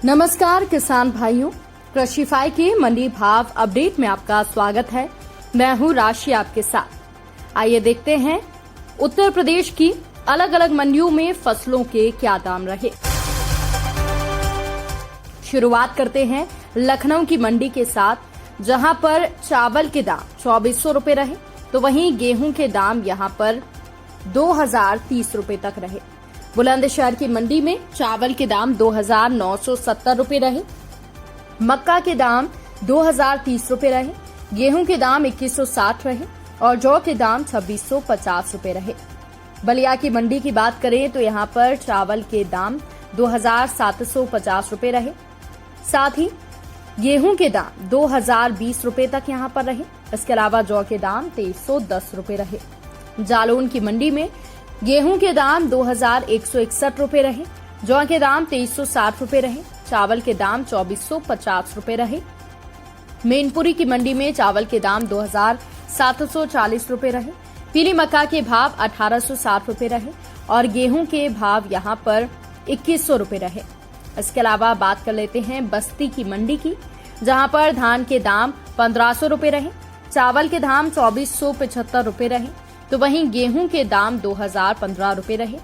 नमस्कार किसान भाइयों, कृषिफाई के मंडी भाव अपडेट में आपका स्वागत है। मैं हूं राशि आपके साथ। आइए देखते हैं उत्तर प्रदेश की अलग अलग मंडियों में फसलों के क्या दाम रहे। शुरुआत करते हैं लखनऊ की मंडी के साथ, जहां पर चावल के दाम 2400 रुपए रहे, तो वहीं गेहूं के दाम यहां पर 2030 रुपए तक रहे। बुलंदशहर की मंडी में चावल के दाम 2970 रुपए रहे, मक्का के दाम 2030 रुपए रहे, गेहूं के दाम 2160 रहे और जौ के दाम 2650 रुपए रहे। बलिया की मंडी की बात करें तो यहां पर चावल के दाम 2750 रुपए रहे, साथ ही गेहूं के दाम 2020 रुपए तक यहां पर रहे। इसके अलावा जौ के दाम 2310 रुपए रहे। जालौन की मंडी में गेहूं के दाम 2161 रुपए रहे, जौ के दाम 2360 रुपए रहे, चावल के दाम 2450 रुपए रहे। मैनपुरी की मंडी में चावल के दाम 2740 रुपए रहे, पीली मक्का के भाव 1860 रुपए रहे और गेहूं के भाव यहां पर 2100 रुपए रहे। इसके अलावा बात कर लेते हैं बस्ती की मंडी की, जहां पर धान के दाम 1500 रुपए रहे, चावल के दाम 2475 रुपए रहे, तो वहीं गेहूं के दाम 2015 रुपए रहे।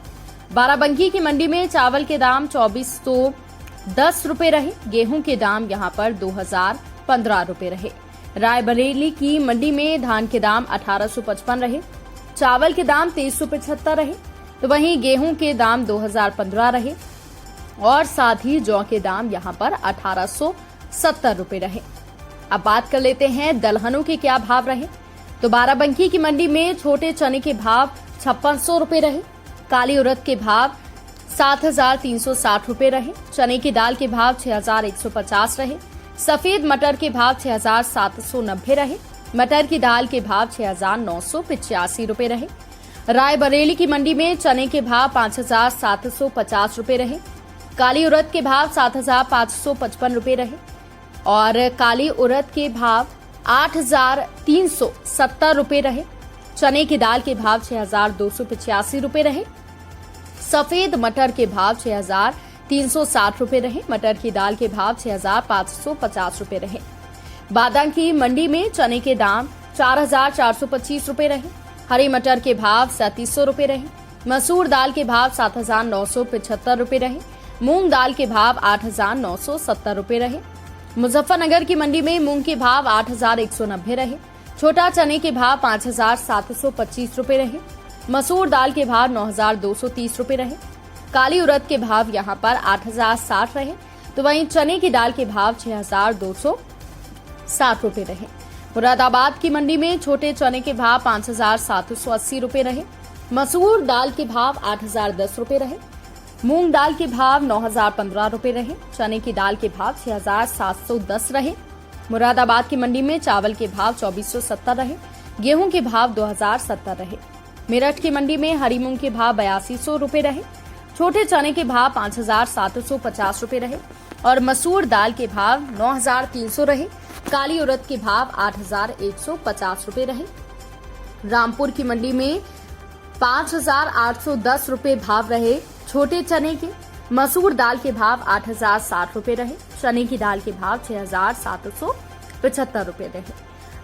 बाराबंकी की मंडी में चावल के दाम 2410 रुपए रहे, गेहूं के दाम यहां पर 2015 रुपए रहे। रायबरेली की मंडी में धान के दाम 1855 रहे, चावल के दाम 2375 रहे, तो वहीं गेहूं के दाम 2015 रहे और साथ ही जौ के दाम यहां पर 1870 रुपए रहे। अब बात कर लेते हैं दलहनों के क्या भाव रहे। तो बाराबंकी की मंडी में छोटे चने के भाव 5600 रुपए रहे, काली उड़द के भाव 7360 रुपए रहे, चने की दाल के भाव 6150 रहे, सफेद मटर के भाव 6790 रहे, मटर की दाल के भाव 6985 रुपए रहे। रायबरेली की मंडी में चने के भाव 5750 रुपए रहे, काली उड़द के भाव 7555 रुपए रहे और काली उड़द के भाव 8370 रुपए रहे, चने की दाल के भाव 6285 रुपए रहे, सफेद मटर के भाव 6360 रुपए रहे, मटर की दाल के भाव 6550 रुपए रहे। बादाम की मंडी में चने के दाम 4425 रुपए रहे, हरी मटर के भाव 3700 रुपए रहे, मसूर दाल के भाव 7975 रुपए रहे, मूंग दाल के भाव 8970 रुपए रहे। मुजफ्फरनगर की मंडी में मूंग के भाव 8190 रहे, छोटा चने के भाव 5725 रुपए रहे, मसूर दाल के भाव 9230 रुपए रहे, काली उड़द के भाव यहां पर 8060 रहे, तो वहीं चने की दाल के भाव 6260 रुपए रहे। मुरादाबाद की मंडी में छोटे चने के भाव 5780 रुपए रहे, मसूर दाल के भाव 8010 रुपए रहे, मूंग दाल के भाव 9015 रुपए रहे, चने की दाल के भाव 6710 रहे। मुरादाबाद की मंडी में चावल के भाव 2470 रहे, गेहूं के भाव 2070 रहे। मेरठ की मंडी में हरी मूंग के भाव 8200 रुपए रहे, छोटे चने के भाव 5750 रुपए रहे और मसूर दाल के भाव 9300 रहे, काली उड़द के भाव 8150 रुपए रहे। रामपुर की मंडी में 5810 रुपए भाव रहे छोटे चने के, मसूर दाल के भाव 8060 रुपए रहे, चने की दाल के भाव 6775 रुपए रहे।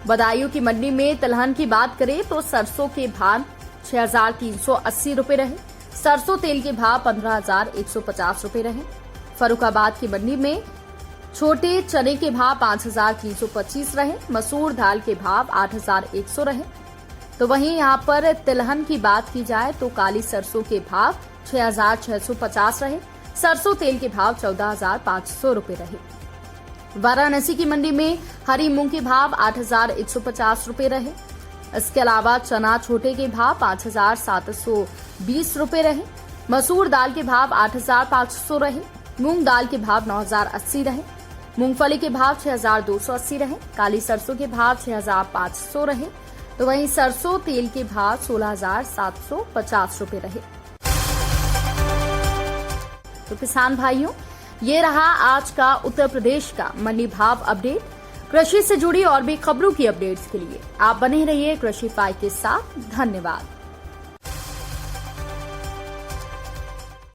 बदायूं की मंडी में तिलहन की बात करें तो सरसों के भाव 6380 रुपए रहे, सरसों तेल के भाव 15150 रुपए रहे। फर्रुखाबाद की मंडी में छोटे चने के भाव 5325 रहे, मसूर दाल के भाव 8100 रहे, तो वहीं यहां पर तिलहन की बात की जाए तो काली सरसों के भाव 6650 रहे, सरसों तेल के भाव 14500 रुपए रहे। वाराणसी की मंडी में हरी मूंग के भाव 8150 रुपए रहे। इसके अलावा चना छोटे के भाव 5720 रुपए रहे, मसूर दाल के भाव 8500 रहे, मूंग दाल के भाव 9080 रहे, मूंगफली के भाव 6280 रहे, काली सरसों के भाव 6500 रहे, तो वहीं सरसों तेल के भाव 16750 रुपए रहे। तो किसान भाइयों, ये रहा आज का उत्तर प्रदेश का मंडी भाव अपडेट। कृषि से जुड़ी और भी खबरों की अपडेट्स के लिए आप बने रहिए कृषिफाई के साथ। धन्यवाद।